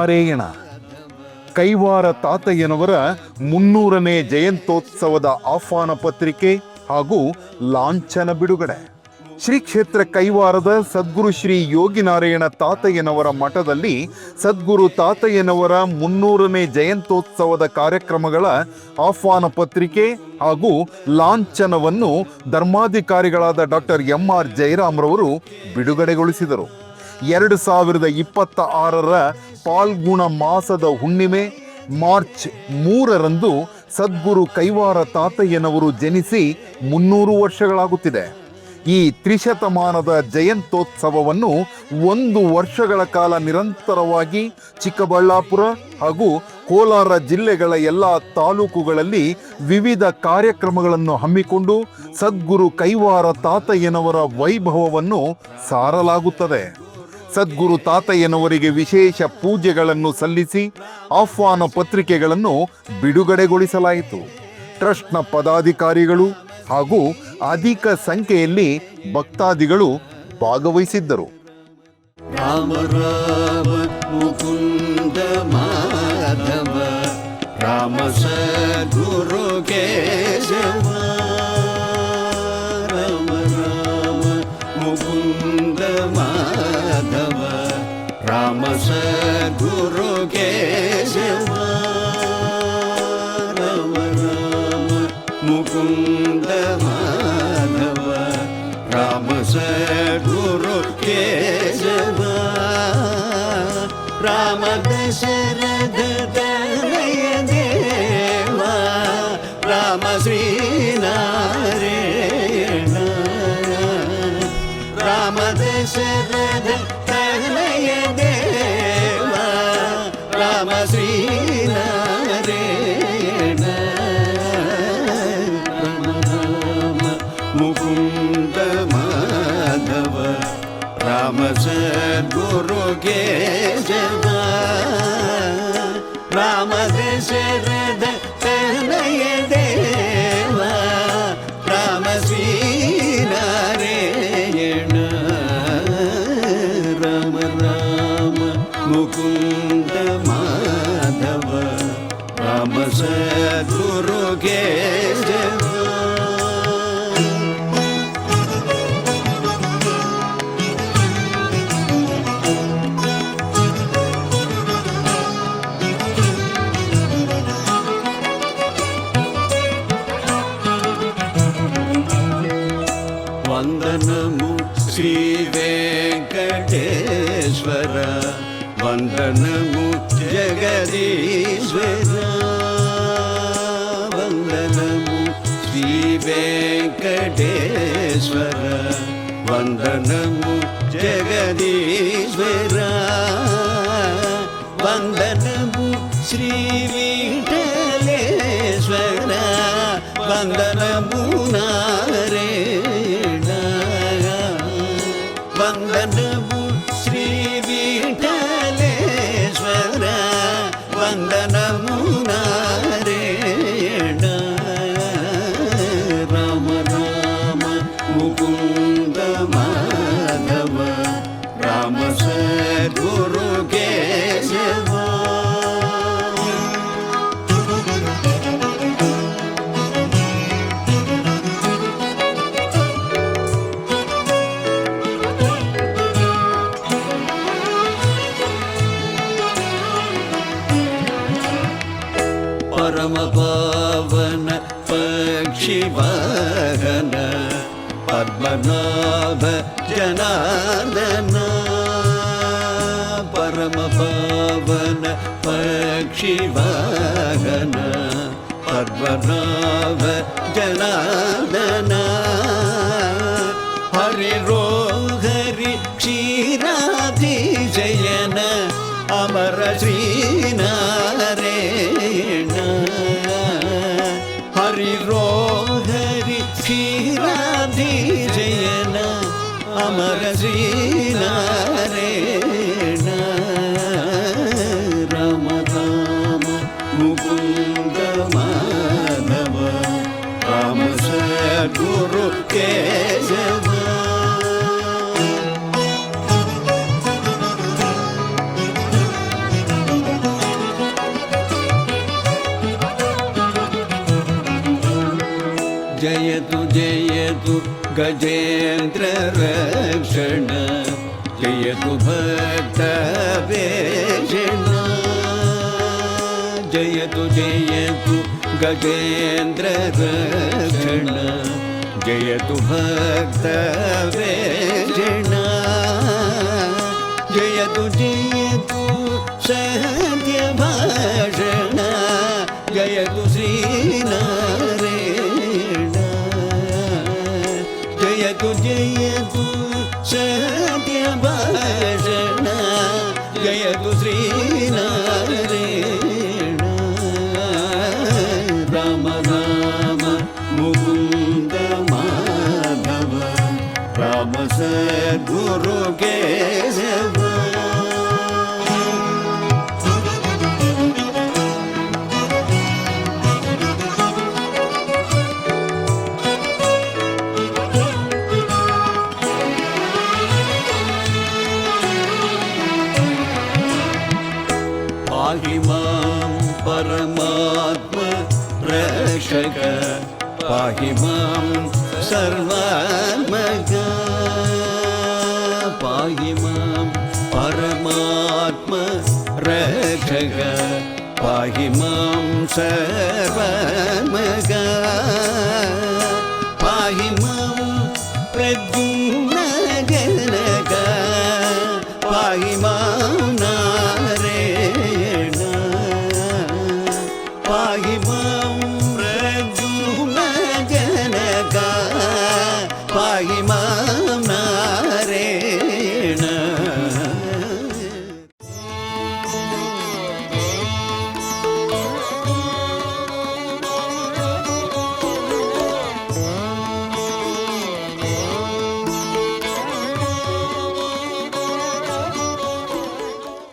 ಯೋಗಿನಾರಾಯಣ. ಕೈವಾರ ತಾತಯ್ಯನವರ 300ನೇ ಜಯಂತ್ಯೋತ್ಸವದ ಆಹ್ವಾನ ಪತ್ರಿಕೆ ಹಾಗೂ ಲಾಂಛನ ಬಿಡುಗಡೆ. ಶ್ರೀ ಕ್ಷೇತ್ರ ಕೈವಾರದ ಸದ್ಗುರು ಶ್ರೀ ಯೋಗಿನಾರಾಯಣ ತಾತಯ್ಯನವರ ಮಠದಲ್ಲಿ ಸದ್ಗುರು ತಾತಯ್ಯನವರ 300ನೇ ಜಯಂತ್ಯೋತ್ಸವದ ಕಾರ್ಯಕ್ರಮಗಳ ಆಹ್ವಾನ ಪತ್ರಿಕೆ ಹಾಗೂ ಲಾಂಛನವನ್ನು ಧರ್ಮಾಧಿಕಾರಿಗಳಾದ ಡಾಕ್ಟರ್ MR ಜಯರಾಮ್ರವರು ಬಿಡುಗಡೆಗೊಳಿಸಿದರು. 2026ರ ಪಾಲ್ಗುಣ ಮಾಸದ ಹುಣ್ಣಿಮೆ ಮಾರ್ಚ್ 3ರಂದು ಸದ್ಗುರು ಕೈವಾರ ತಾತಯ್ಯನವರು ಜನಿಸಿ 300 ವರ್ಷಗಳಾಗುತ್ತಿದೆ. ಈ ತ್ರಿಶತಮಾನದ ಜಯಂತ್ಯೋತ್ಸವವನ್ನು 1 ವರ್ಷಗಳ ಕಾಲ ನಿರಂತರವಾಗಿ ಚಿಕ್ಕಬಳ್ಳಾಪುರ ಹಾಗೂ ಕೋಲಾರ ಜಿಲ್ಲೆಗಳ ಎಲ್ಲ ತಾಲೂಕುಗಳಲ್ಲಿ ವಿವಿಧ ಕಾರ್ಯಕ್ರಮಗಳನ್ನು ಹಮ್ಮಿಕೊಂಡು ಸದ್ಗುರು ಕೈವಾರ ತಾತಯ್ಯನವರ ವೈಭವವನ್ನು ಸಾರಲಾಗುತ್ತದೆ. ಸದ್ಗುರು ತಾತಯ್ಯನವರಿಗೆ ವಿಶೇಷ ಪೂಜೆಗಳನ್ನು ಸಲ್ಲಿಸಿ ಆಹ್ವಾನ ಪತ್ರಿಕೆಗಳನ್ನು ಬಿಡುಗಡೆಗೊಳಿಸಲಾಯಿತು. ಟ್ರಸ್ಟ್ನ ಪದಾಧಿಕಾರಿಗಳು ಹಾಗೂ ಅಧಿಕ ಸಂಖ್ಯೆಯಲ್ಲಿ ಭಕ್ತಾದಿಗಳು ಭಾಗವಹಿಸಿದ್ದರು. ರಾಮ ರಾಮ ಮುಕುಂದ ಮಾಧವ ರಾಮ ಸದ್ಗುರು ಕೇಶವ. ರಾಮ ರಾಮ ಮುಕುಂದ ಮಾಧವ ರಾಮ ಸದ್ಗುರು ಕೇಶವ. ರಾಮ ರಾಮ ಮುಕುಂದ ಮಾಧವ ರಾಮ ಸದ್ಗುರು ಕೇಶವ. ರಾಮ ದಶರಥ ತನಯ ದೇವ ರಾಮ ಶ್ರೀನಾರಾಯಣ. ರಾಮ ದಶರಥ ತನಯ ದೇವ ರಾಮ ಶ್ರೀನಾರಾಯಣ. ಮುಕುಂದ ಮಾಧವ ರಾಮ ಸದ್ಗುರು ಕೇಶವ. ರಾಮ ದಶರಥ ತನಯ ದೇವ ರಾಮ ಶ್ರೀನಾರಾಯಣ. ರಾಮ ರಾಮ ಮುಕುಂದ ಮಾಧವ ರಾಮ ಸದ್ಗುರು ಕೇಶವ. ವಂದನಮು ಶ್ರೀ ವೆಂಕಟೇಶ್ವರ ವಂದನಮು ಜಗದೀಶ್ವರ. ವಂದನಮು ಶ್ರೀ ವೆಂಕಟೇಶ್ವರ ವಂದನಮು ಜಗದೀಶ್ವರ. ವಂದನಮು ಶ್ರೀ ವಿಠಲೇಶ್ವರ ವಂದನಮು ನಾರಾಯಣ. ವಂದನಮು ಶ್ರೀ ವಿಠಲೇಶ್ವರ ವಂದನಮು ನಾರಾಯಣ. ರಾಮ ರಾಮ ಮುಕುಂದ ಮಾಧವ ರಾಮ ಸದ್ಗುರು ಕೇಶವ. ಪರಮ ಪಾವನ ಪಕ್ಷಿ ವಾಹನ ಪದ್ಮನಾಭ ಜನಾರ್ದನ. ಪರಮ ಪಾವನ ಪಕ್ಷಿ ವಾಹನ ಪದ್ಮನಾಭ ಜನಾರ್ದನ. ಹರಿ ರೋ ಹರಿ ಕ್ಷೀರಾಧಿಜಯನ ಅಮರ ಶ್ರೀನಾರಾಯಣ. ಹರಿ ರೋ ಹರಿ ಕ್ಷೀರಾಧಿಜಯನ ಅಮರ ಶ್ರೀನಾರಾಯಣ. ರಾಮ ರಾಮ ಮುಕುಂದ ಮಾಧವ ರಾಮ ಸದ್ಗುರು ಕೇಶವ. जयतु जयतु गजेन्द्र रक्षण जयतु भक्तवेषण जयतु जयतु गजेन्द्र रक्षण जयतु भक्तवेषण जयतु जयतु सत्यभाषण जयतु श्रीनारायण जयतु जयतु सत्यभाषण जयतु श्रीनारायण राम राम मुकुन्द माधव राम सद्गुरु केशव पाहि मां परमात्म रक्षक पाहि मां सर्वात्मक पाहि मां परमात्म रक्षक पाहि मां सर्वात्मक पाहि मां प्रद्युम्न जनक पाहि मां